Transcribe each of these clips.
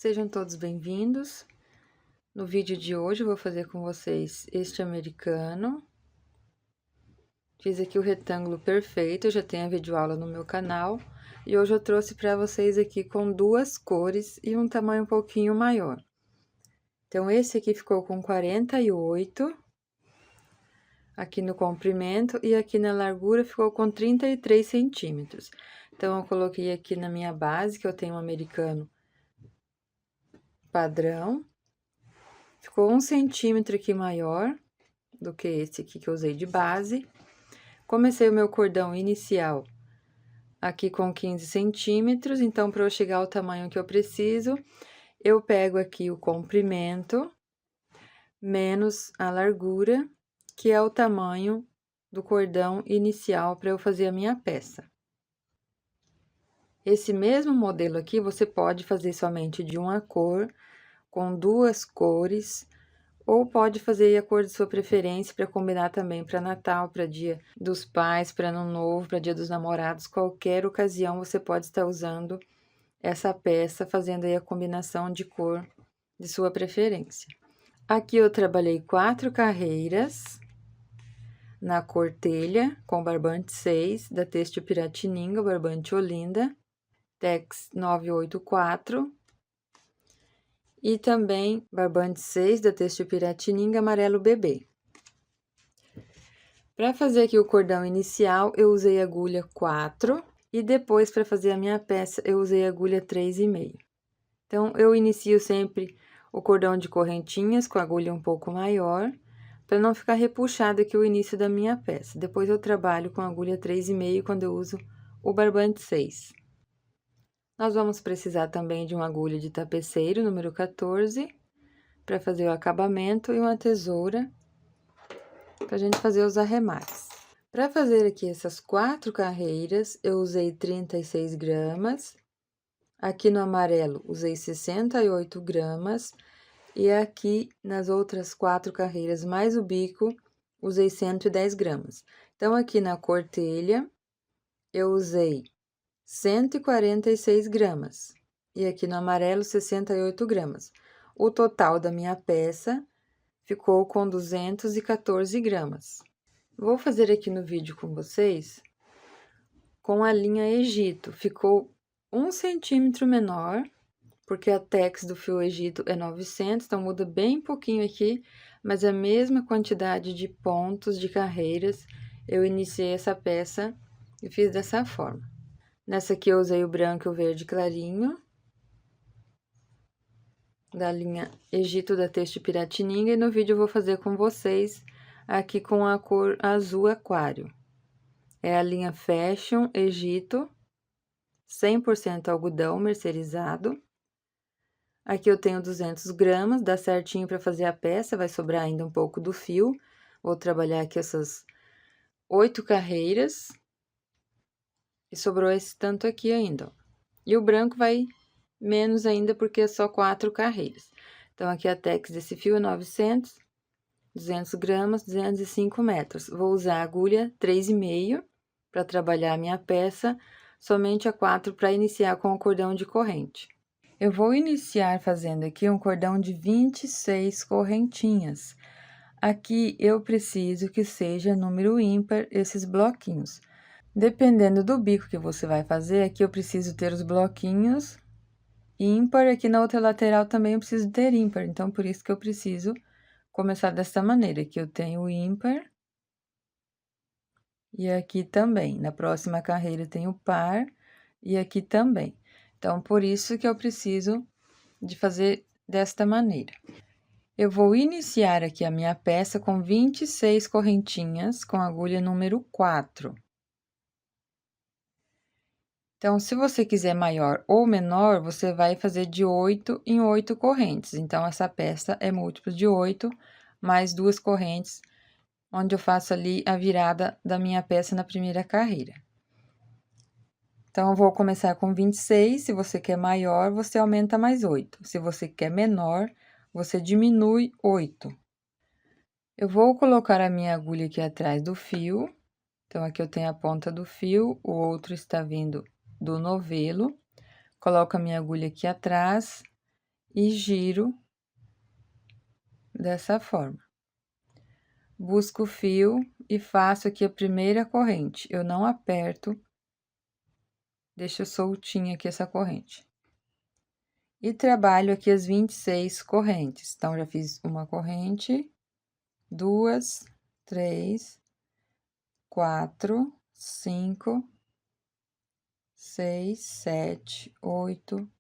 Sejam todos bem-vindos. No vídeo de hoje eu vou fazer com vocês este americano. Fiz aqui o retângulo perfeito, eu já tenho a videoaula no meu canal. E hoje eu trouxe para vocês aqui com duas cores e um tamanho um pouquinho maior. Então, esse aqui ficou com 48, aqui no comprimento, e aqui na largura ficou com 33 centímetros. Então, eu coloquei aqui na minha base, que eu tenho um americano padrão. Ficou 1 centímetro aqui maior do que esse aqui que eu usei de base. Comecei o meu cordão inicial aqui com 15 centímetros, então, para eu chegar ao tamanho que eu preciso, eu pego aqui o comprimento menos a largura, que é o tamanho do cordão inicial para eu fazer a minha peça. Esse mesmo modelo aqui, você pode fazer somente de uma cor, com duas cores, ou pode fazer a cor de sua preferência para combinar também para Natal, para Dia dos Pais, para Ano Novo, para Dia dos Namorados, qualquer ocasião você pode estar usando essa peça, fazendo aí a combinação de cor de sua preferência. Aqui eu trabalhei 4 carreiras na cor telha, com barbante 6, da Têxtil Piratininga, barbante Olinda, Tex 984. E também barbante 6 da Têxtil Piratininga, amarelo bebê. Para fazer aqui o cordão inicial, eu usei agulha 4 e depois, para fazer a minha peça, eu usei agulha 3,5. Então, eu inicio sempre o cordão de correntinhas com agulha um pouco maior, para não ficar repuxado aqui o início da minha peça. Depois, eu trabalho com agulha 3,5 quando eu uso o barbante 6. Nós vamos precisar também de uma agulha de tapeceiro, número 14, para fazer o acabamento, e uma tesoura para a gente fazer os arremates. Para fazer aqui essas 4 carreiras, eu usei 36 gramas. Aqui no amarelo, usei 68 gramas. E aqui nas outras 4 carreiras, mais o bico, usei 110 gramas. Então, aqui na cor telha, eu usei 146 gramas. E aqui no amarelo, 68 gramas. O total da minha peça ficou com 214 gramas. Vou fazer aqui no vídeo com vocês com a linha Egito. Ficou 1 centímetro menor, porque a tex do fio Egito é 900, então muda bem pouquinho aqui, mas a mesma quantidade de pontos de carreiras, eu iniciei essa peça e fiz dessa forma. Nessa aqui eu usei o branco e o verde clarinho, da linha Egito da Têxtil Piratininga, e no vídeo eu vou fazer com vocês aqui com a cor azul aquário. É a linha Fashion Egito, 100% algodão mercerizado. Aqui eu tenho 200 gramas, dá certinho para fazer a peça, vai sobrar ainda um pouco do fio. Vou trabalhar aqui essas 8 carreiras. E sobrou esse tanto aqui ainda, ó. E o branco vai menos ainda, porque é só 4 carreiras. Então, aqui a tex desse fio é 900, 200 gramas, 205 metros. Vou usar a agulha 3,5 para trabalhar a minha peça, somente a 4 para iniciar com o cordão de corrente. Eu vou iniciar fazendo aqui um cordão de 26 correntinhas. Aqui eu preciso que seja número ímpar esses bloquinhos. Dependendo do bico que você vai fazer, aqui eu preciso ter os bloquinhos ímpar, aqui na outra lateral também eu preciso ter ímpar, então, por isso que eu preciso começar dessa maneira. Aqui eu tenho o ímpar. E aqui também, na próxima carreira tem o par, e aqui também. Então, por isso que eu preciso de fazer desta maneira. Eu vou iniciar aqui a minha peça com 26 correntinhas, com agulha número 4. Então, se você quiser maior ou menor, você vai fazer de 8 em 8 correntes. Então, essa peça é múltiplo de 8, mais 2 correntes, onde eu faço ali a virada da minha peça na primeira carreira. Então, eu vou começar com 26, se você quer maior, você aumenta mais 8. Se você quer menor, você diminui 8. Eu vou colocar a minha agulha aqui atrás do fio. Então, aqui eu tenho a ponta do fio, o outro está vindo do novelo. Coloco a minha agulha aqui atrás e giro dessa forma. Busco o fio e faço aqui a primeira corrente. Eu não aperto, deixo soltinha aqui essa corrente. E trabalho aqui as 26 correntes. Então, já fiz uma corrente, 2, 3, 4, 5, 6, 7, 8,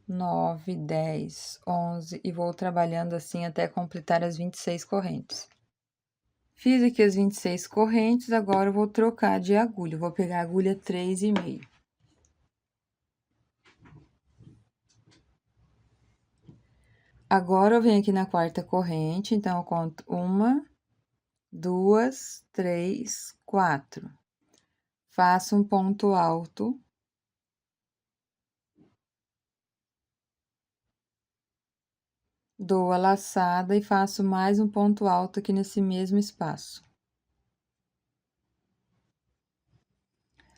9, 10, 11 e vou trabalhando assim até completar as 26 correntes. Fiz aqui as 26 correntes, agora eu vou trocar de agulha. Vou pegar a agulha 3,5. Agora, eu venho aqui na quarta corrente, então, eu conto 1, 2, 3, 4. Faço um ponto alto. Dou a laçada e faço mais um ponto alto aqui nesse mesmo espaço.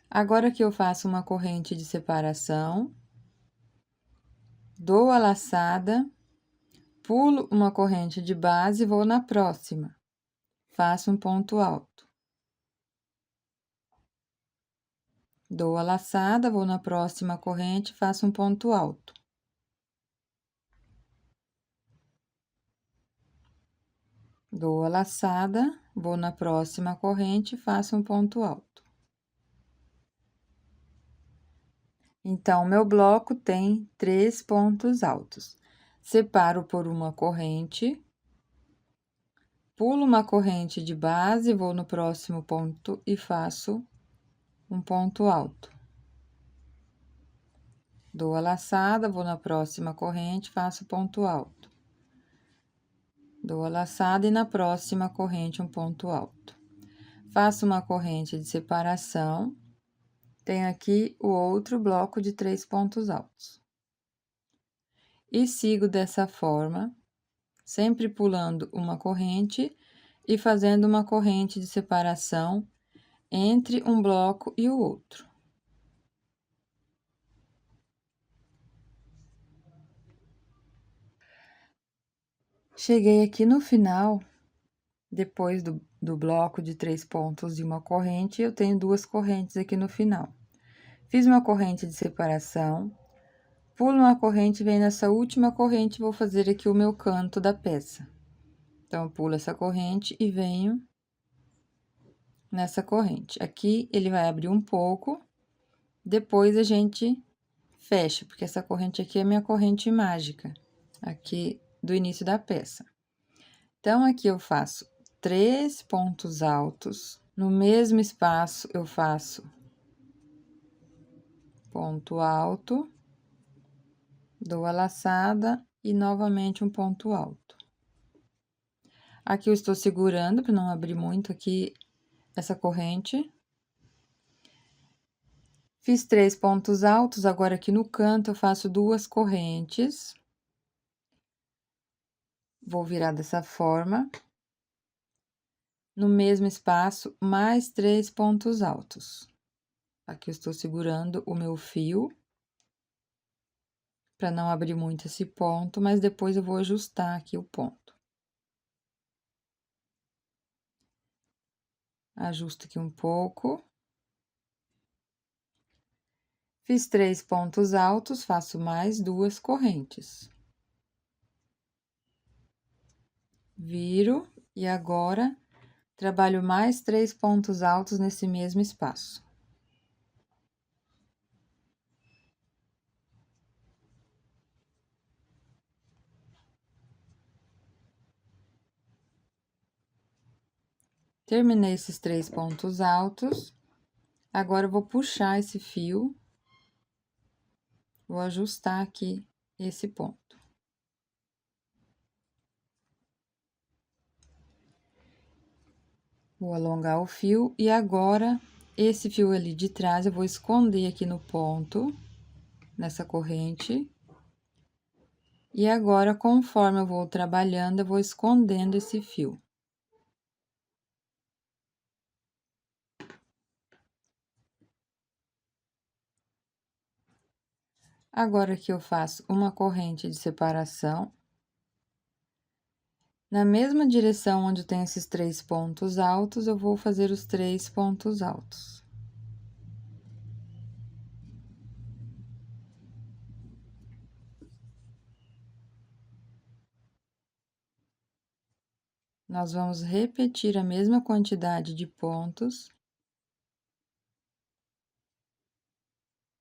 Agora que eu faço uma corrente de separação, dou a laçada, pulo uma corrente de base e vou na próxima. Faço um ponto alto. Dou a laçada, vou na próxima corrente, faço um ponto alto. Dou a laçada, vou na próxima corrente, faço um ponto alto. Então, meu bloco tem 3 pontos altos. Separo por uma corrente, pulo uma corrente de base, vou no próximo ponto e faço um ponto alto. Dou a laçada, vou na próxima corrente, faço ponto alto. Dou a laçada e na próxima corrente um ponto alto. Faço uma corrente de separação, tenho aqui o outro bloco de 3 pontos altos. E sigo dessa forma, sempre pulando uma corrente e fazendo uma corrente de separação entre um bloco e o outro. Cheguei aqui no final, depois do bloco de 3 pontos de uma corrente, eu tenho 2 correntes aqui no final. Fiz uma corrente de separação, pulo uma corrente, venho nessa última corrente, vou fazer aqui o meu canto da peça. Então, eu pulo essa corrente e venho nessa corrente. Aqui, ele vai abrir um pouco, depois a gente fecha, porque essa corrente aqui é minha corrente mágica, aqui do início da peça. Então, aqui eu faço 3 pontos altos, no mesmo espaço eu faço ponto alto, dou a laçada e novamente um ponto alto. Aqui eu estou segurando para não abrir muito aqui essa corrente. Fiz 3 pontos altos, agora aqui no canto eu faço 2 correntes. Vou virar dessa forma. No mesmo espaço, mais 3 pontos altos. Aqui eu estou segurando o meu fio, para não abrir muito esse ponto, mas depois eu vou ajustar aqui o ponto. Ajusto aqui um pouco. Fiz 3 pontos altos, faço mais 2 correntes. Viro, e agora, trabalho mais 3 pontos altos nesse mesmo espaço. Terminei esses 3 pontos altos, agora eu vou puxar esse fio, vou ajustar aqui esse ponto. Vou alongar o fio e agora, esse fio ali de trás eu vou esconder aqui no ponto, nessa corrente. E agora, conforme eu vou trabalhando, eu vou escondendo esse fio. Agora aqui eu faço uma corrente de separação. Na mesma direção onde tem esses 3 pontos altos, eu vou fazer os 3 pontos altos. Nós vamos repetir a mesma quantidade de pontos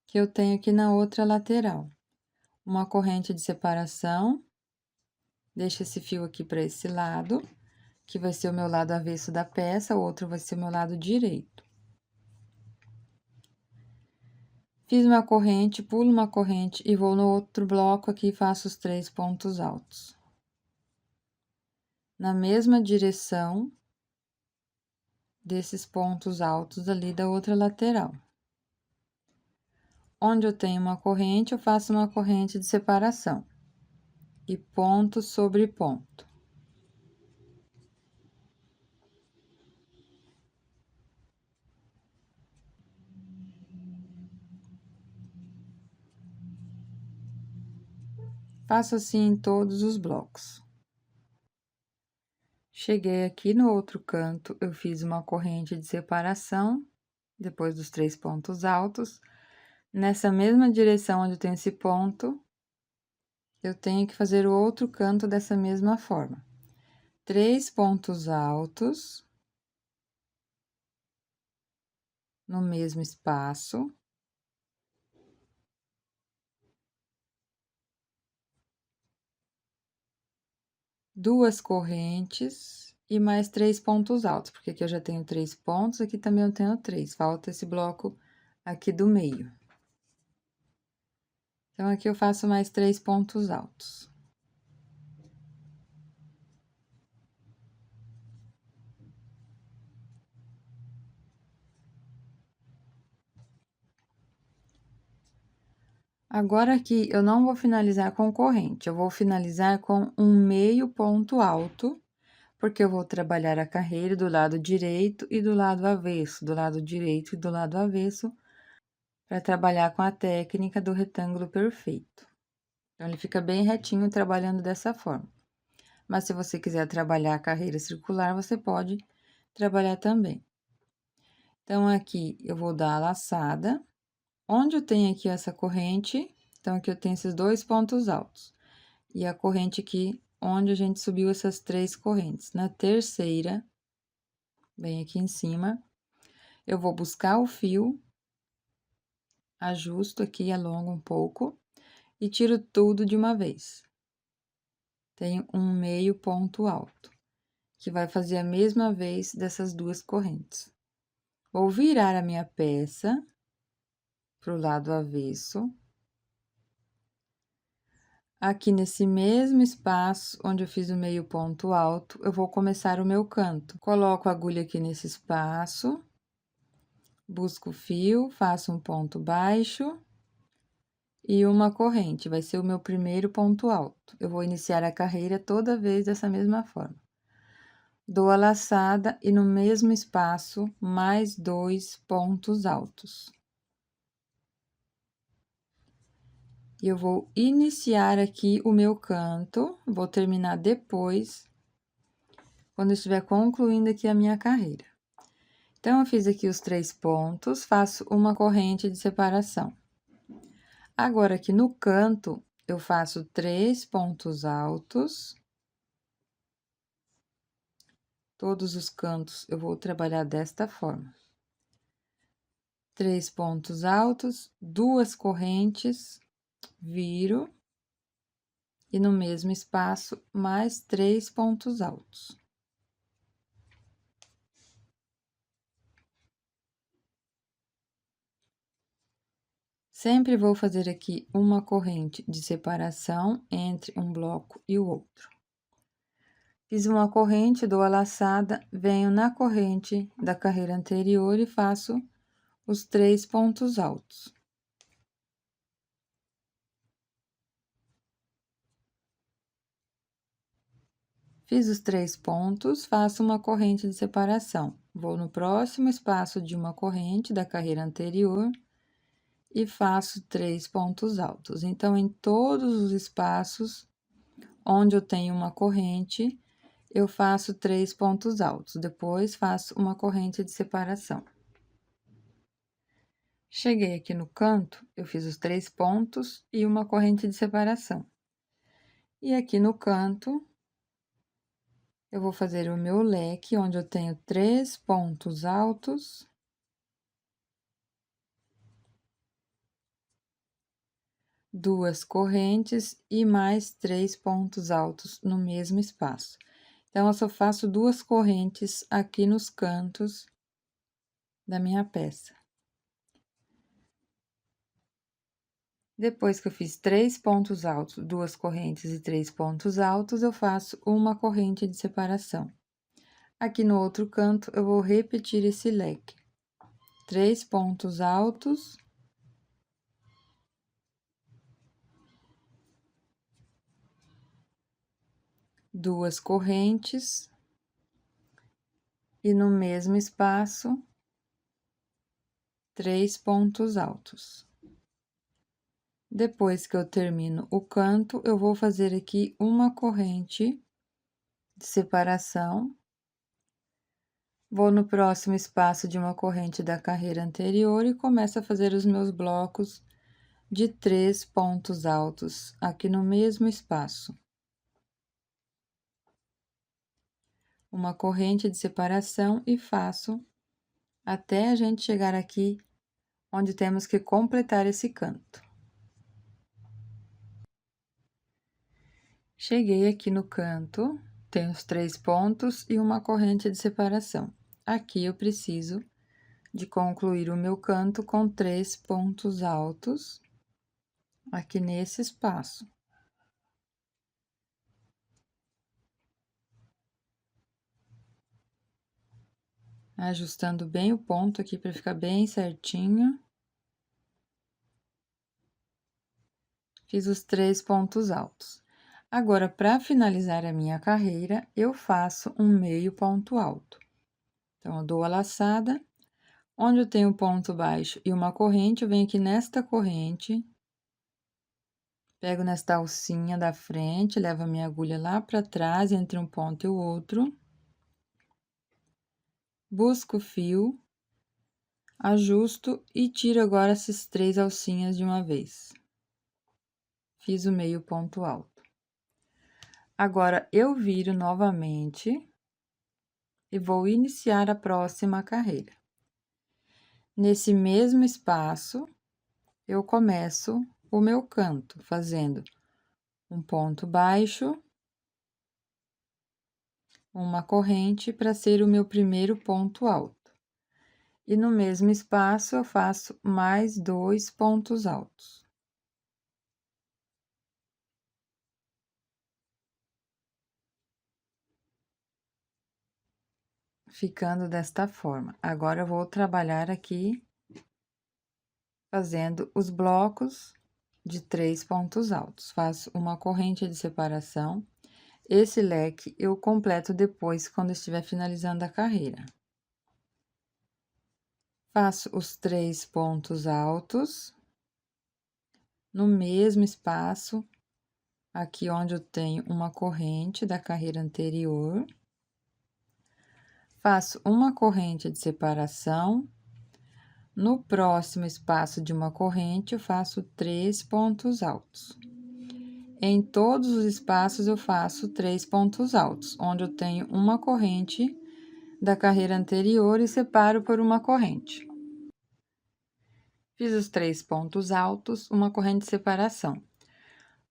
que eu tenho aqui na outra lateral. Uma corrente de separação, deixa esse fio aqui para esse lado, que vai ser o meu lado avesso da peça, o outro vai ser o meu lado direito. Fiz uma corrente, pulo uma corrente e vou no outro bloco aqui e faço os 3 pontos altos. Na mesma direção desses pontos altos ali da outra lateral. Onde eu tenho uma corrente, eu faço uma corrente de separação. E ponto sobre ponto. Faço assim em todos os blocos. Cheguei aqui no outro canto, eu fiz uma corrente de separação, depois dos 3 pontos altos. Nessa mesma direção onde tem esse ponto, eu tenho que fazer o outro canto dessa mesma forma. 3 pontos altos no mesmo espaço. Duas correntes e mais 3 pontos altos, porque aqui eu já tenho 3 pontos, aqui também eu tenho 3, falta esse bloco aqui do meio. Então, aqui eu faço mais 3 pontos altos. Agora, aqui, eu não vou finalizar com corrente, eu vou finalizar com um meio ponto alto, porque eu vou trabalhar a carreira do lado direito e do lado avesso, do lado direito e do lado avesso, para trabalhar com a técnica do retângulo perfeito. Então, ele fica bem retinho trabalhando dessa forma. Mas, se você quiser trabalhar a carreira circular, você pode trabalhar também. Então, aqui, eu vou dar a laçada. Onde eu tenho aqui essa corrente, então, aqui eu tenho esses 2 pontos altos. E a corrente aqui, onde a gente subiu essas 3 correntes. Na terceira, bem aqui em cima, eu vou buscar o fio, ajusto aqui, alongo um pouco, e tiro tudo de uma vez. Tenho um meio ponto alto, que vai fazer a mesma vez dessas 2 correntes. Vou virar a minha peça pro lado avesso. Aqui nesse mesmo espaço, onde eu fiz o meio ponto alto, eu vou começar o meu canto. Coloco a agulha aqui nesse espaço, busco o fio, faço um ponto baixo e uma corrente, vai ser o meu primeiro ponto alto. Eu vou iniciar a carreira toda vez dessa mesma forma. Dou a laçada e no mesmo espaço, mais 2 pontos altos. E eu vou iniciar aqui o meu canto, vou terminar depois, quando eu estiver concluindo aqui a minha carreira. Então, eu fiz aqui os 3 pontos, faço uma corrente de separação. Agora, aqui no canto, eu faço 3 pontos altos. Todos os cantos eu vou trabalhar desta forma. 3 pontos altos, 2 correntes, viro. E no mesmo espaço, mais 3 pontos altos. Sempre vou fazer aqui uma corrente de separação entre um bloco e o outro. Fiz uma corrente, dou a laçada, venho na corrente da carreira anterior e faço os 3 pontos altos. Fiz os 3 pontos, faço uma corrente de separação. Vou no próximo espaço de uma corrente da carreira anterior e faço 3 pontos altos. Então, em todos os espaços onde eu tenho uma corrente, eu faço 3 pontos altos, depois faço uma corrente de separação. Cheguei aqui no canto, eu fiz os 3 pontos e uma corrente de separação. E aqui no canto, eu vou fazer o meu leque, onde eu tenho 3 pontos altos. Duas correntes e mais 3 pontos altos no mesmo espaço. Então, eu só faço 2 correntes aqui nos cantos da minha peça. Depois que eu fiz 3 pontos altos, 2 correntes e 3 pontos altos, eu faço uma corrente de separação. Aqui no outro canto, eu vou repetir esse leque. 3 pontos altos. Duas correntes. E no mesmo espaço, 3 pontos altos. Depois que eu termino o canto, eu vou fazer aqui uma corrente de separação. Vou no próximo espaço de uma corrente da carreira anterior e começo a fazer os meus blocos de 3 pontos altos aqui no mesmo espaço. Uma corrente de separação e faço até a gente chegar aqui onde temos que completar esse canto. Cheguei aqui no canto, tenho os 3 pontos e uma corrente de separação. Aqui eu preciso de concluir o meu canto com 3 pontos altos, aqui nesse espaço. Ajustando bem o ponto aqui para ficar bem certinho. Fiz os 3 pontos altos. Agora, para finalizar a minha carreira, eu faço um meio ponto alto. Então, eu dou a laçada, onde eu tenho um ponto baixo e uma corrente, eu venho aqui nesta corrente, pego nesta alcinha da frente, levo a minha agulha lá para trás, entre um ponto e o outro, busco o fio, ajusto e tiro agora essas 3 alcinhas de uma vez. Fiz o meio ponto alto. Agora, eu viro novamente e vou iniciar a próxima carreira. Nesse mesmo espaço, eu começo o meu canto, fazendo um ponto baixo, uma corrente para ser o meu primeiro ponto alto. E no mesmo espaço, eu faço mais 2 pontos altos. Ficando desta forma. Agora, eu vou trabalhar aqui, fazendo os blocos de 3 pontos altos. Faço uma corrente de separação. Esse leque eu completo depois, quando estiver finalizando a carreira. Faço os 3 pontos altos. No mesmo espaço, aqui onde eu tenho uma corrente da carreira anterior. Faço uma corrente de separação. No próximo espaço de uma corrente, eu faço 3 pontos altos. Em todos os espaços, eu faço 3 pontos altos, onde eu tenho uma corrente da carreira anterior e separo por uma corrente. Fiz os 3 pontos altos, uma corrente de separação.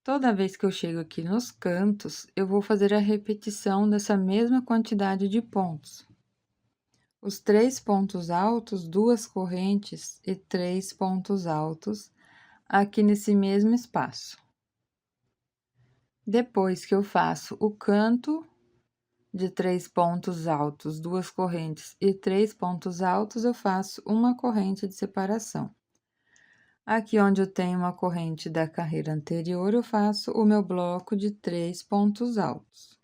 Toda vez que eu chego aqui nos cantos, eu vou fazer a repetição dessa mesma quantidade de pontos. Os 3 pontos altos, 2 correntes e 3 pontos altos aqui nesse mesmo espaço. Depois que eu faço o canto de 3 pontos altos, 2 correntes e 3 pontos altos, eu faço uma corrente de separação. Aqui onde eu tenho uma corrente da carreira anterior, eu faço o meu bloco de 3 pontos altos.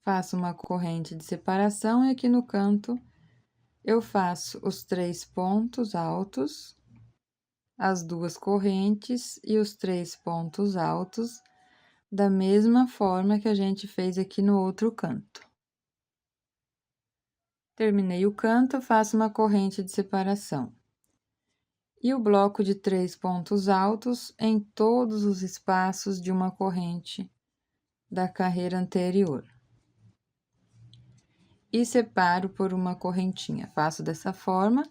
Faço uma corrente de separação e aqui no canto eu faço os 3 pontos altos, as 2 correntes e os 3 pontos altos, da mesma forma que a gente fez aqui no outro canto. Terminei o canto, faço uma corrente de separação. E o bloco de 3 pontos altos em todos os espaços de uma corrente da carreira anterior. E separo por uma correntinha. Faço dessa forma.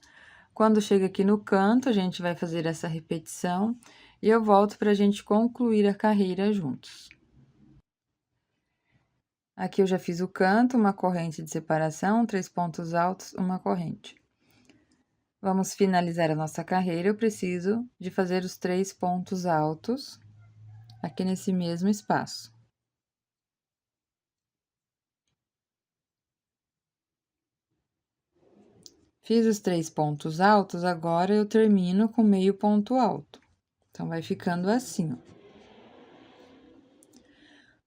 Quando chega aqui no canto, a gente vai fazer essa repetição e eu volto para a gente concluir a carreira juntos. Aqui eu já fiz o canto, uma corrente de separação, 3 pontos altos, uma corrente. Vamos finalizar a nossa carreira, eu preciso de fazer os 3 pontos altos aqui nesse mesmo espaço. Fiz os 3 pontos altos, agora eu termino com meio ponto alto. Então, vai ficando assim, ó.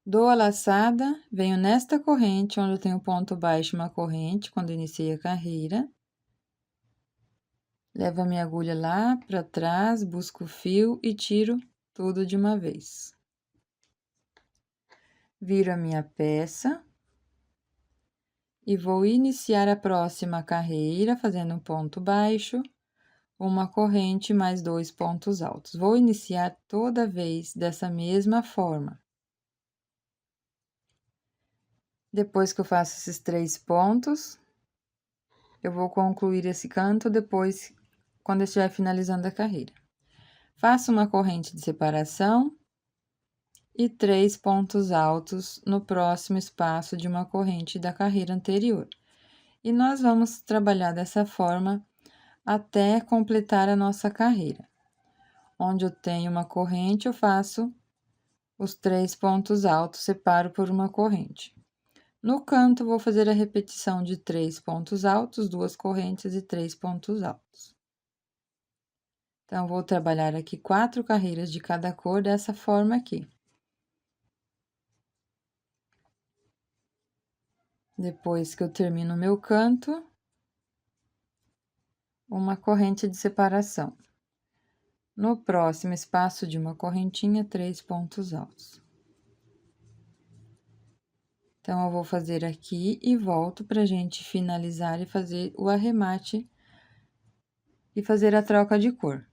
Dou a laçada, venho nesta corrente, onde eu tenho ponto baixo, uma corrente, quando iniciei a carreira. Levo a minha agulha lá para trás, busco o fio e tiro tudo de uma vez. Viro a minha peça. E vou iniciar a próxima carreira fazendo um ponto baixo, uma corrente mais 2 pontos altos. Vou iniciar toda vez dessa mesma forma. Depois que eu faço esses 3 pontos, eu vou concluir esse canto depois, quando eu estiver finalizando a carreira. Faço uma corrente de separação e 3 pontos altos no próximo espaço de uma corrente da carreira anterior. E nós vamos trabalhar dessa forma até completar a nossa carreira. Onde eu tenho uma corrente, eu faço os 3 pontos altos, separo por uma corrente. No canto, vou fazer a repetição de 3 pontos altos, 2 correntes e 3 pontos altos. Então, vou trabalhar aqui 4 carreiras de cada cor dessa forma aqui. Depois que eu termino o meu canto, uma corrente de separação. No próximo espaço de uma correntinha, 3 pontos altos. Então, eu vou fazer aqui e volto pra gente finalizar e fazer o arremate e fazer a troca de cor.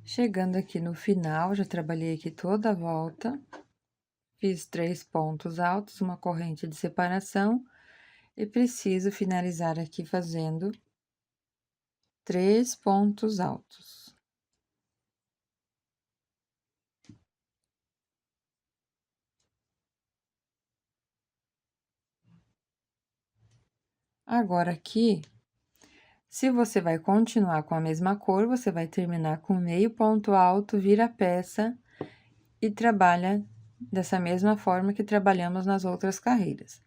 Chegando aqui no final, já trabalhei aqui toda a volta. Fiz 3 pontos altos, uma corrente de separação e preciso finalizar aqui fazendo 3 pontos altos. Agora, aqui, se você vai continuar com a mesma cor, você vai terminar com meio ponto alto, vira a peça e trabalha dessa mesma forma que trabalhamos nas outras carreiras.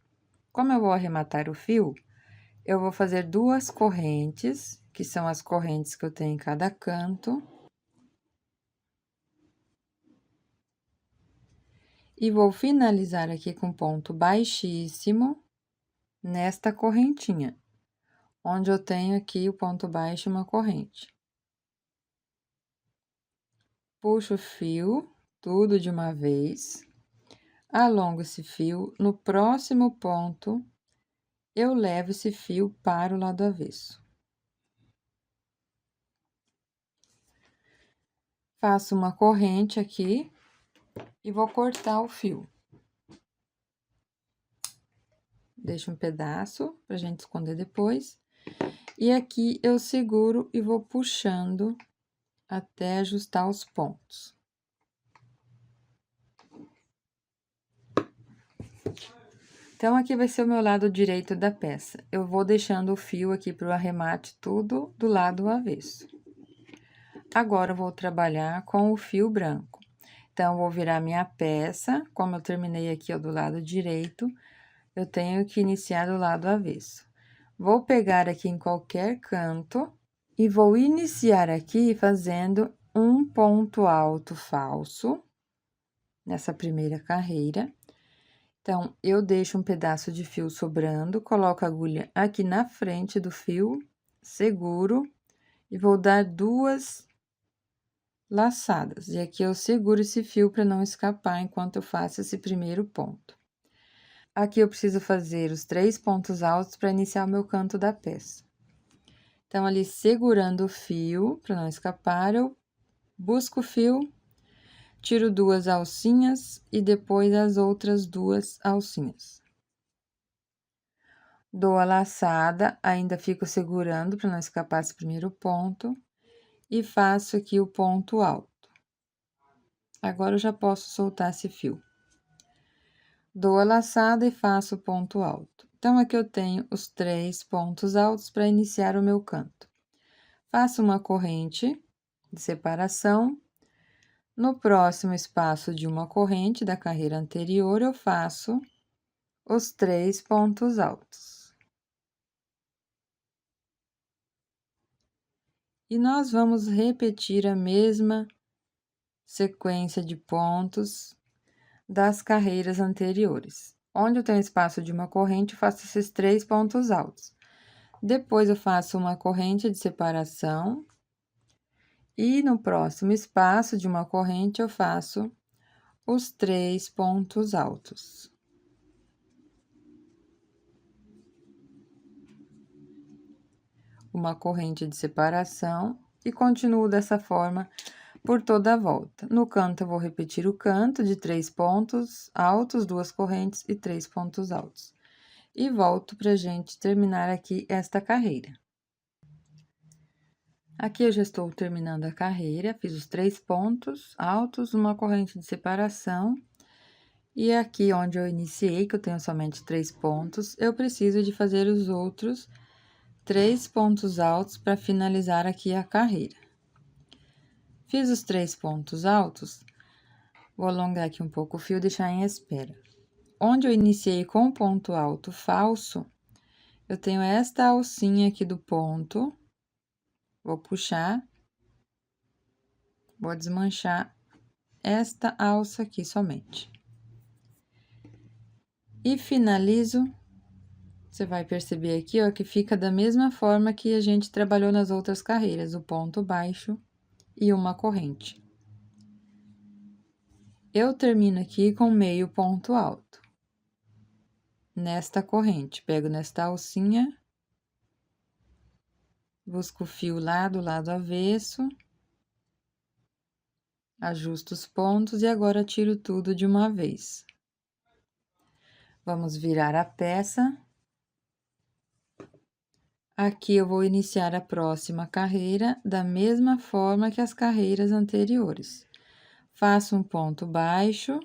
Como eu vou arrematar o fio, eu vou fazer 2 correntes, que são as correntes que eu tenho em cada canto. E vou finalizar aqui com ponto baixíssimo nesta correntinha, onde eu tenho aqui o ponto baixo e uma corrente. Puxo o fio, tudo de uma vez, alongo esse fio, no próximo ponto, eu levo esse fio para o lado avesso. Faço uma corrente aqui e vou cortar o fio. Deixo um pedaço pra gente esconder depois. E aqui eu seguro e vou puxando até ajustar os pontos. Então, aqui vai ser o meu lado direito da peça. Eu vou deixando o fio aqui pro arremate tudo do lado avesso. Agora, eu vou trabalhar com o fio branco. Então, eu vou virar minha peça, como eu terminei aqui, ó, do lado direito, eu tenho que iniciar do lado avesso. Vou pegar aqui em qualquer canto e vou iniciar aqui fazendo um ponto alto falso nessa primeira carreira. Então, eu deixo um pedaço de fio sobrando, coloco a agulha aqui na frente do fio, seguro e vou dar 2 laçadas. E aqui eu seguro esse fio para não escapar enquanto eu faço esse primeiro ponto. Aqui eu preciso fazer os 3 pontos altos para iniciar o meu canto da peça. Então, ali segurando o fio para não escapar, eu busco o fio, tiro 2 alcinhas e depois as outras 2 alcinhas. Dou a laçada, ainda fico segurando para não escapar esse primeiro ponto e faço aqui o ponto alto. Agora eu já posso soltar esse fio. Dou a laçada e faço o ponto alto. Então, aqui eu tenho os 3 pontos altos para iniciar o meu canto. Faço uma corrente de separação. No próximo espaço de uma corrente da carreira anterior, eu faço os 3 pontos altos. E nós vamos repetir a mesma sequência de pontos das carreiras anteriores. Onde eu tenho espaço de uma corrente, eu faço esses 3 pontos altos. Depois, eu faço uma corrente de separação. E no próximo espaço de uma corrente, eu faço os 3 pontos altos. Uma corrente de separação e continuo dessa forma por toda a volta. No canto, eu vou repetir o canto de 3 pontos altos, 2 correntes e 3 pontos altos. E volto pra gente terminar aqui esta carreira. Aqui eu já estou terminando a carreira, fiz os 3 pontos altos, uma corrente de separação. E aqui onde eu iniciei, que eu tenho somente 3 pontos, eu preciso de fazer os outros 3 pontos altos para finalizar aqui a carreira. Fiz os 3 pontos altos, vou alongar aqui um pouco o fio e deixar em espera. Onde eu iniciei com o ponto alto falso, eu tenho esta alcinha aqui do ponto, vou puxar, vou desmanchar esta alça aqui somente. E finalizo, você vai perceber aqui, ó, que fica da mesma forma que a gente trabalhou nas outras carreiras, o ponto baixo e uma corrente. Eu termino aqui com meio ponto alto. Nesta corrente, pego nesta alcinha, busco o fio lá do lado avesso, ajusto os pontos e agora tiro tudo de uma vez. Vamos virar a peça. Aqui eu vou iniciar a próxima carreira da mesma forma que as carreiras anteriores. Faço um ponto baixo,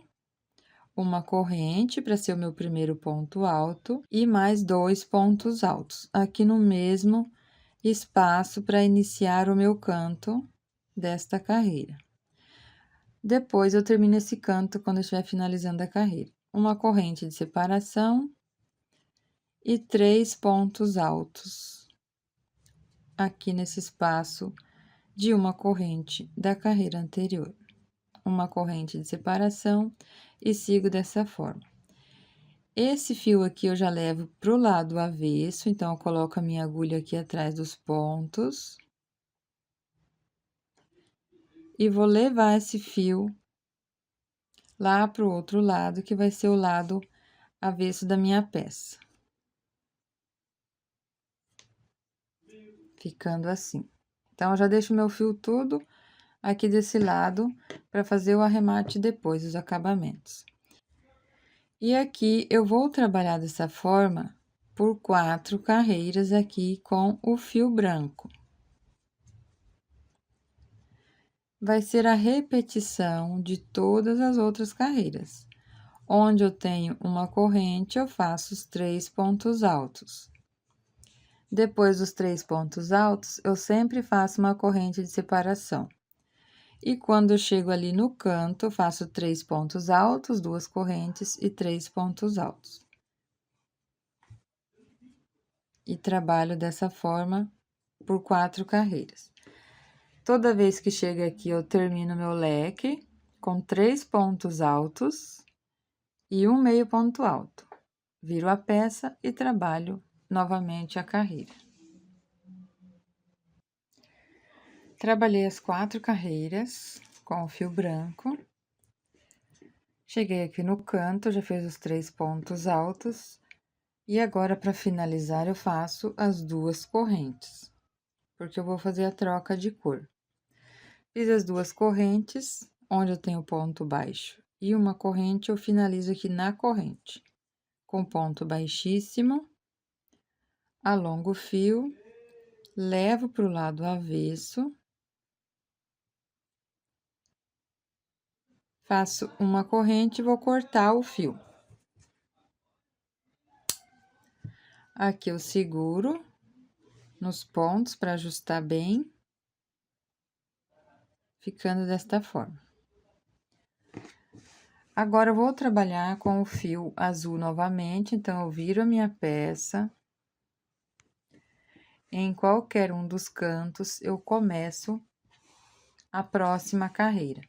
uma corrente para ser o meu primeiro ponto alto e mais 2 pontos altos, aqui no mesmo espaço para iniciar o meu canto desta carreira. Depois, eu termino esse canto quando eu estiver finalizando a carreira. Uma corrente de separação e 3 pontos altos aqui nesse espaço de uma corrente da carreira anterior. Uma corrente de separação e sigo dessa forma. Esse fio aqui eu já levo pro lado avesso, então eu coloco a minha agulha aqui atrás dos pontos. E vou levar esse fio lá pro outro lado, que vai ser o lado avesso da minha peça. Ficando assim. Então, eu já deixo meu fio todo aqui desse lado para fazer o arremate depois, os acabamentos. E aqui eu vou trabalhar dessa forma por 4 carreiras aqui com o fio branco. Vai ser a repetição de todas as outras carreiras. Onde eu tenho uma corrente, eu faço os 3 pontos altos. Depois dos 3 pontos altos, eu sempre faço uma corrente de separação. E quando eu chego ali no canto, eu faço 3 pontos altos, 2 correntes e 3 pontos altos. E trabalho dessa forma por 4 carreiras. Toda vez que chega aqui, eu termino meu leque com 3 pontos altos e um meio ponto alto. Viro a peça e trabalho novamente a carreira. Trabalhei as 4 carreiras com o fio branco. Cheguei aqui no canto, já fiz os 3 pontos altos. E agora, para finalizar, eu faço as 2 correntes, porque eu vou fazer a troca de cor. Fiz as 2 correntes, onde eu tenho ponto baixo e uma corrente, eu finalizo aqui na corrente, com ponto baixíssimo, alongo o fio, levo para o lado avesso, faço uma corrente e vou cortar o fio. Aqui eu seguro nos pontos para ajustar bem, ficando desta forma. Agora, eu vou trabalhar com o fio azul novamente, então, eu viro a minha peça. Em qualquer um dos cantos, eu começo a próxima carreira.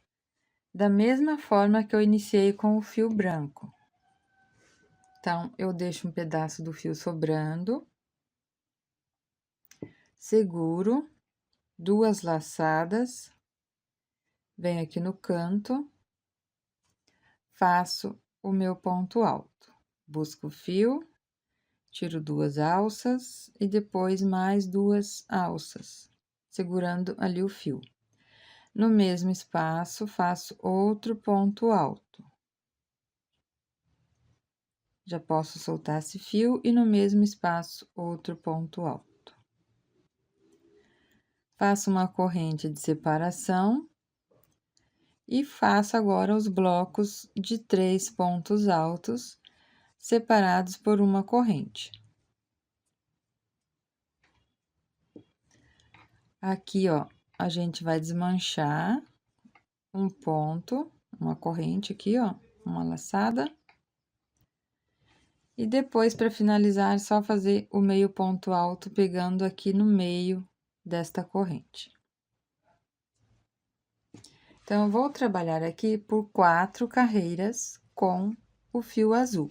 Da mesma forma que eu iniciei com o fio branco. Então, eu deixo um pedaço do fio sobrando. Seguro, 2 laçadas. Venho aqui no canto. Faço o meu ponto alto. Busco o fio, tiro 2 alças e depois mais 2 alças, segurando ali o fio. No mesmo espaço, faço outro ponto alto. Já posso soltar esse fio e no mesmo espaço, outro ponto alto. Faço uma corrente de separação. E faço agora os blocos de 3 pontos altos, separados por uma corrente. Aqui, ó, a gente vai desmanchar um ponto, uma corrente aqui, ó, uma laçada. E depois, para finalizar, é só fazer o meio ponto alto, pegando aqui no meio desta corrente. Então, eu vou trabalhar aqui por 4 carreiras com o fio azul.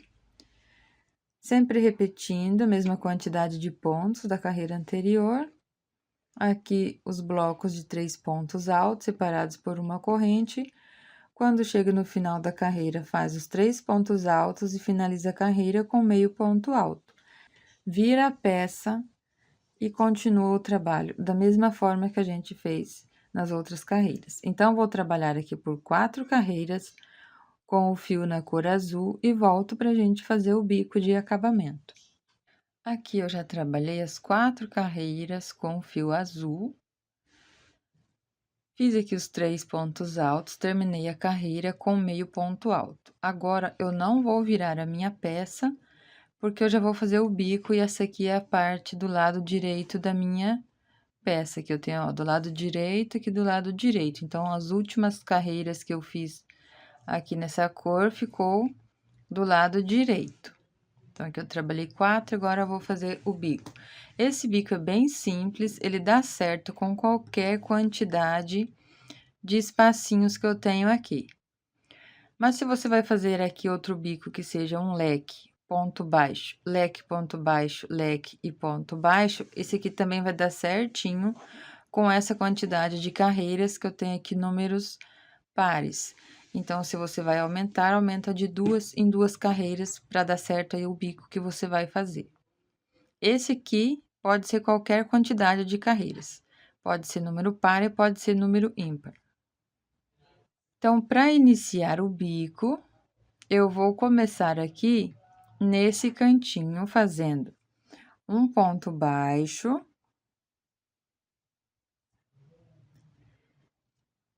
Sempre repetindo a mesma quantidade de pontos da carreira anterior. Aqui, os blocos de 3 pontos altos, separados por uma corrente. Quando chega no final da carreira, faz os 3 pontos altos e finaliza a carreira com meio ponto alto. Vira a peça e continua o trabalho da mesma forma que a gente fez nas outras carreiras. Então, vou trabalhar aqui por 4 carreiras com o fio na cor azul e volto para a gente fazer o bico de acabamento. Aqui eu já trabalhei as 4 carreiras com o fio azul. Fiz aqui os 3 pontos altos, terminei a carreira com meio ponto alto. Agora, eu não vou virar a minha peça, porque eu já vou fazer o bico e essa aqui é a parte do lado direito da minha peça, que eu tenho, ó, do lado direito e aqui do lado direito. Então, as últimas carreiras que eu fiz aqui nessa cor, ficou do lado direito. Então, aqui eu trabalhei 4, agora eu vou fazer o bico. Esse bico é bem simples, ele dá certo com qualquer quantidade de espacinhos que eu tenho aqui. Mas se você vai fazer aqui outro bico que seja um leque, ponto baixo, leque, ponto baixo, leque e ponto baixo, esse aqui também vai dar certinho com essa quantidade de carreiras que eu tenho aqui, números pares. Então, se você vai aumentar, aumenta de 2 em 2 carreiras para dar certo aí o bico que você vai fazer. Esse aqui pode ser qualquer quantidade de carreiras. Pode ser número par e pode ser número ímpar. Então, para iniciar o bico, eu vou começar aqui nesse cantinho, fazendo um ponto baixo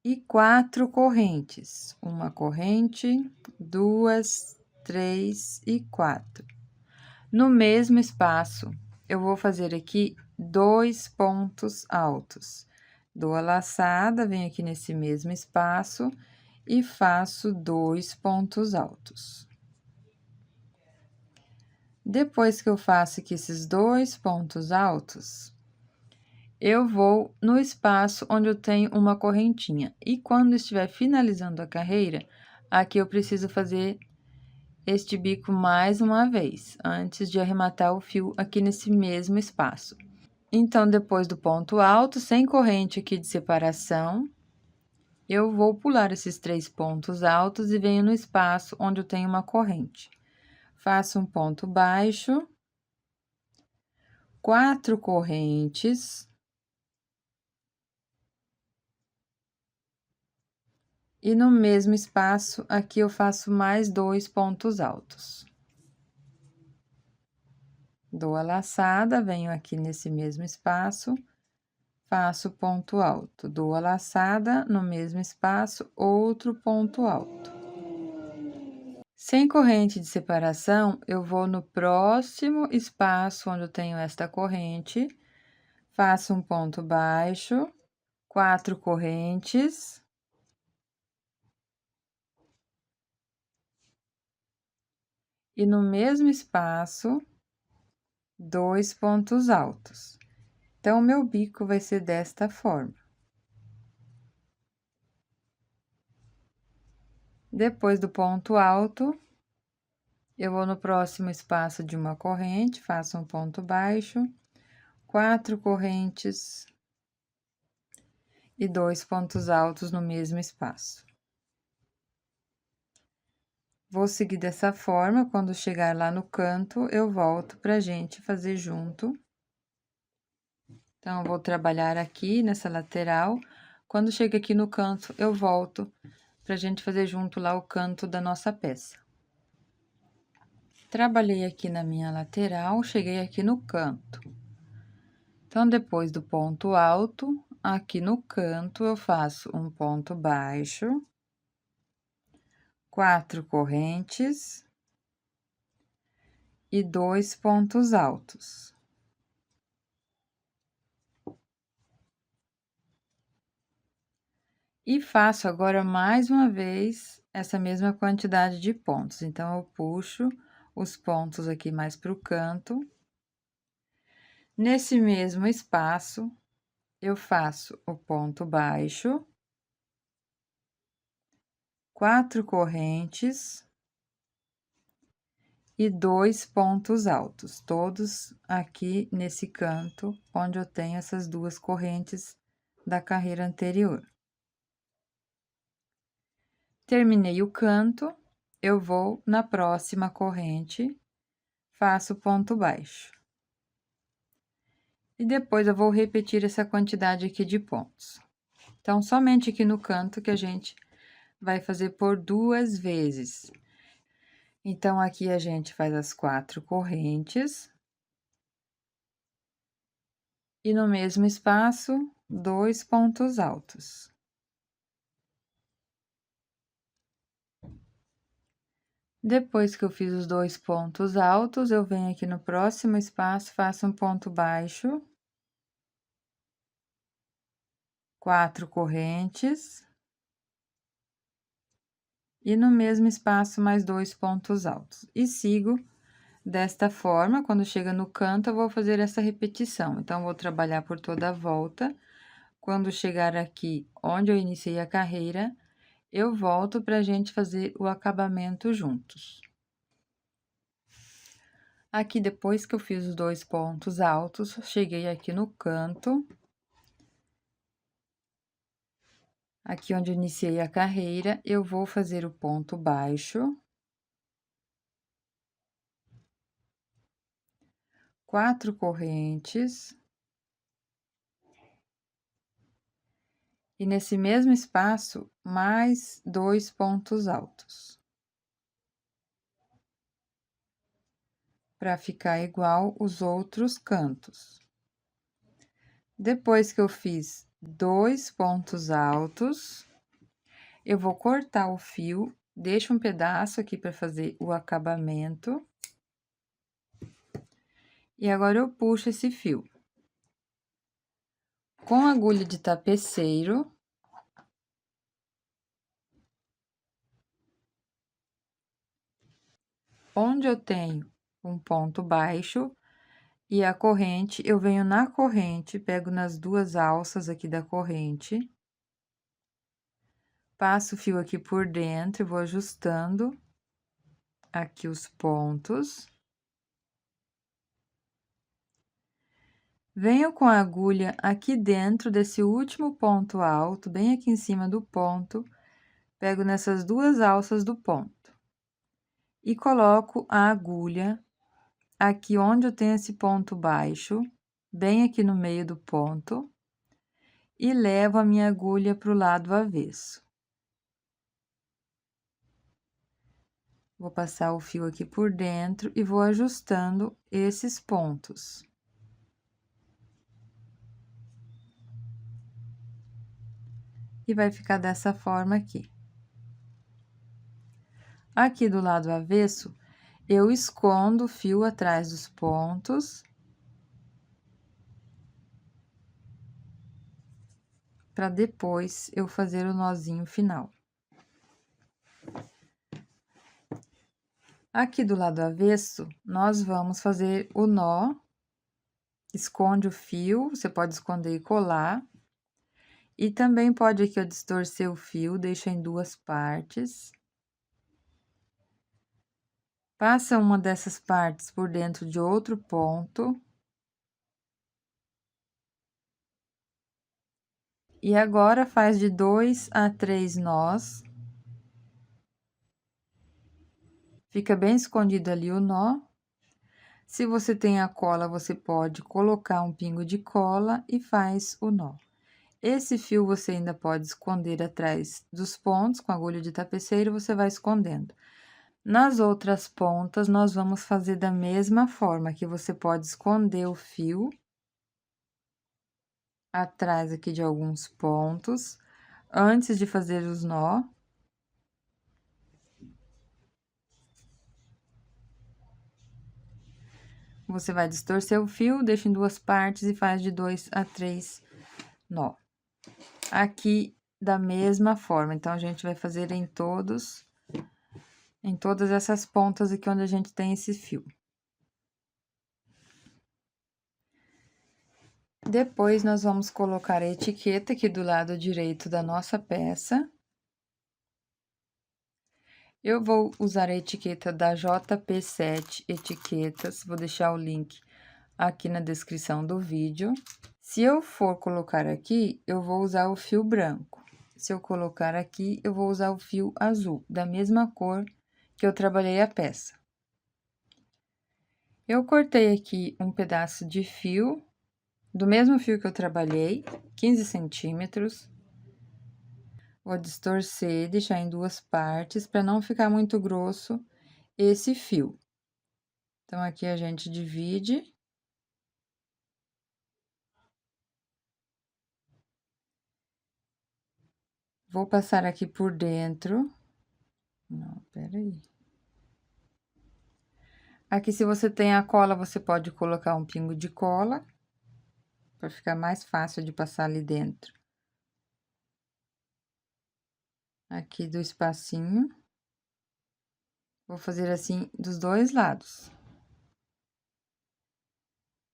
e 4 correntes. Uma corrente, 2, 3 e 4. No mesmo espaço, eu vou fazer aqui 2 pontos altos. Dou a laçada, venho aqui nesse mesmo espaço e faço 2 pontos altos. Depois que eu faço aqui esses 2 pontos altos, eu vou no espaço onde eu tenho uma correntinha. E quando estiver finalizando a carreira, aqui eu preciso fazer este bico mais uma vez, antes de arrematar o fio aqui nesse mesmo espaço. Então, depois do ponto alto, sem corrente aqui de separação, eu vou pular esses 3 pontos altos e venho no espaço onde eu tenho uma corrente. Faço um ponto baixo, 4 correntes. E no mesmo espaço, aqui eu faço mais 2 pontos altos. Dou a laçada, venho aqui nesse mesmo espaço, faço ponto alto, dou a laçada, no mesmo espaço, outro ponto alto. Sem corrente de separação, eu vou no próximo espaço onde eu tenho esta corrente, faço um ponto baixo, 4 correntes. E no mesmo espaço, 2 pontos altos. Então, o meu bico vai ser desta forma. Depois do ponto alto, eu vou no próximo espaço de uma corrente, faço um ponto baixo, 4 correntes e 2 pontos altos no mesmo espaço. Vou seguir dessa forma, quando chegar lá no canto, eu volto pra gente fazer junto. Então, eu vou trabalhar aqui nessa lateral, quando chega aqui no canto, eu volto pra gente fazer junto lá o canto da nossa peça. Trabalhei aqui na minha lateral, cheguei aqui no canto. Então, depois do ponto alto, aqui no canto, eu faço um ponto baixo, 4 correntes e 2 pontos altos. E faço agora mais uma vez essa mesma quantidade de pontos. Então, eu puxo os pontos aqui mais para o canto. Nesse mesmo espaço, eu faço o ponto baixo, 4 correntes e 2 pontos altos, todos aqui nesse canto, onde eu tenho essas 2 correntes da carreira anterior. Terminei o canto, eu vou na próxima corrente, faço ponto baixo. E depois eu vou repetir essa quantidade aqui de pontos. Então, somente aqui no canto que a gente vai fazer por 2 vezes. Então, aqui a gente faz as 4 correntes. E no mesmo espaço, 2 pontos altos. Depois que eu fiz os 2 pontos altos, eu venho aqui no próximo espaço, faço um ponto baixo. 4 correntes. E no mesmo espaço, mais 2 pontos altos. E sigo desta forma, quando chega no canto, eu vou fazer essa repetição. Então, vou trabalhar por toda a volta. Quando chegar aqui, onde eu iniciei a carreira, eu volto pra gente fazer o acabamento juntos. Aqui, depois que eu fiz os 2 pontos altos, cheguei aqui no canto. Aqui onde eu iniciei a carreira, eu vou fazer o ponto baixo. 4 correntes. E nesse mesmo espaço, mais 2 pontos altos. Para ficar igual os outros cantos. Depois que eu fiz 2 pontos altos, eu vou cortar o fio, deixo um pedaço aqui para fazer o acabamento. E agora eu puxo esse fio. Com agulha de tapeceiro, onde eu tenho um ponto baixo e a corrente, eu venho na corrente, pego nas 2 alças aqui da corrente, passo o fio aqui por dentro e vou ajustando. aqui os pontos. Venho com a agulha aqui dentro desse último ponto alto, bem aqui em cima do ponto, pego nessas duas alças do ponto e coloco a agulha aqui onde eu tenho esse ponto baixo, bem aqui no meio do ponto, e levo a minha agulha para o lado avesso. Vou passar o fio aqui por dentro e vou ajustando esses pontos. E vai ficar dessa forma aqui. Aqui do lado avesso, eu escondo o fio atrás dos pontos, para depois eu fazer o nozinho final. Aqui do lado avesso, nós vamos fazer o nó, esconde o fio, você pode esconder e colar. E também pode aqui, ó, distorcer o fio, deixa em duas partes. Passa uma dessas partes por dentro de outro ponto. E agora, faz de 2 a 3 nós. Fica bem escondido ali o nó. Se você tem a cola, você pode colocar um pingo de cola e faz o nó. Esse fio você ainda pode esconder atrás dos pontos, com agulha de tapeceiro, você vai escondendo. Nas outras pontas, nós vamos fazer da mesma forma, que você pode esconder o fio atrás aqui de alguns pontos, antes de fazer os nó. Você vai distorcer o fio, deixa em duas partes e faz de 2 a 3 nó. Aqui, da mesma forma, então, a gente vai fazer em todas essas pontas aqui onde a gente tem esse fio. Depois, nós vamos colocar a etiqueta aqui do lado direito da nossa peça. Eu vou usar a etiqueta da JP7 Etiquetas, vou deixar o link aqui na descrição do vídeo. Se eu for colocar aqui, eu vou usar o fio branco. Se eu colocar aqui, eu vou usar o fio azul, da mesma cor que eu trabalhei a peça. Eu cortei aqui um pedaço de fio, do mesmo fio que eu trabalhei, 15 centímetros. Vou distorcer, deixar em duas partes, para não ficar muito grosso esse fio. Então, aqui a gente divide. Vou passar aqui por dentro. Não, peraí. Aqui, se você tem a cola, você pode colocar um pingo de cola, para ficar mais fácil de passar ali dentro. Aqui do espacinho. Vou fazer assim dos dois lados.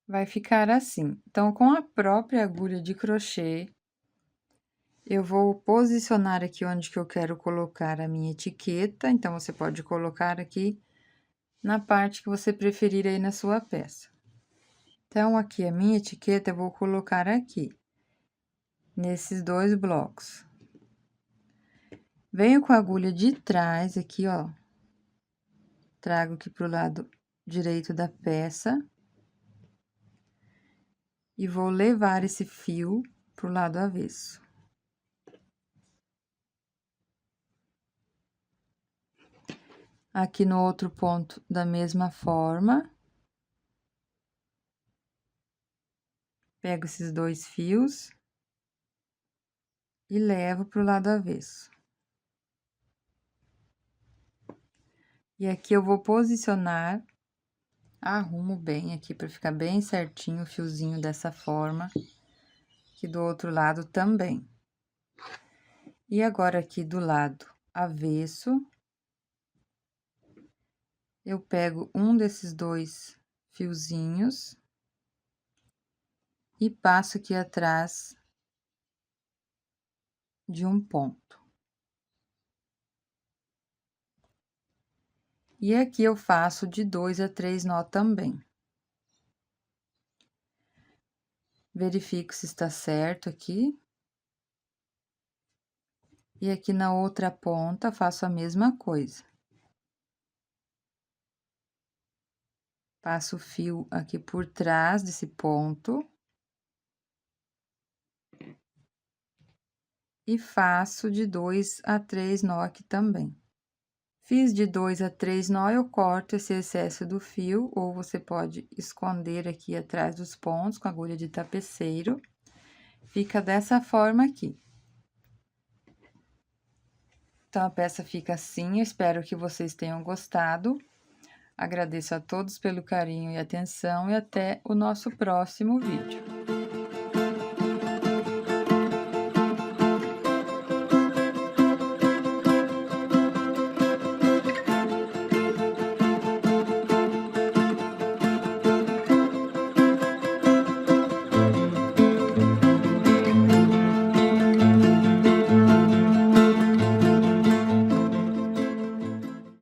Vai ficar assim. Então, com a própria agulha de crochê, eu vou posicionar aqui onde que eu quero colocar a minha etiqueta. Então, você pode colocar aqui na parte que você preferir aí na sua peça. Então, aqui a minha etiqueta eu vou colocar aqui, nesses dois blocos. Venho com a agulha de trás aqui, ó. Trago aqui pro lado direito da peça. E vou levar esse fio pro lado avesso. Aqui no outro ponto, da mesma forma. Pego esses dois fios. E levo pro lado avesso. E aqui eu vou posicionar, arrumo bem aqui para ficar bem certinho o fiozinho dessa forma. Aqui do outro lado também. E agora, aqui do lado avesso, eu pego um desses dois fiozinhos e passo aqui atrás de um ponto. E aqui eu faço de 2 a 3 nó também. Verifico se está certo aqui. E aqui na outra ponta, faço a mesma coisa. Passo o fio aqui por trás desse ponto. E faço de 2 a 3 nó aqui também. Fiz de 2 a 3 nó, eu corto esse excesso do fio, ou você pode esconder aqui atrás dos pontos com agulha de tapeceiro. Fica dessa forma aqui. Então, a peça fica assim, eu espero que vocês tenham gostado. Agradeço a todos pelo carinho e atenção e até o nosso próximo vídeo.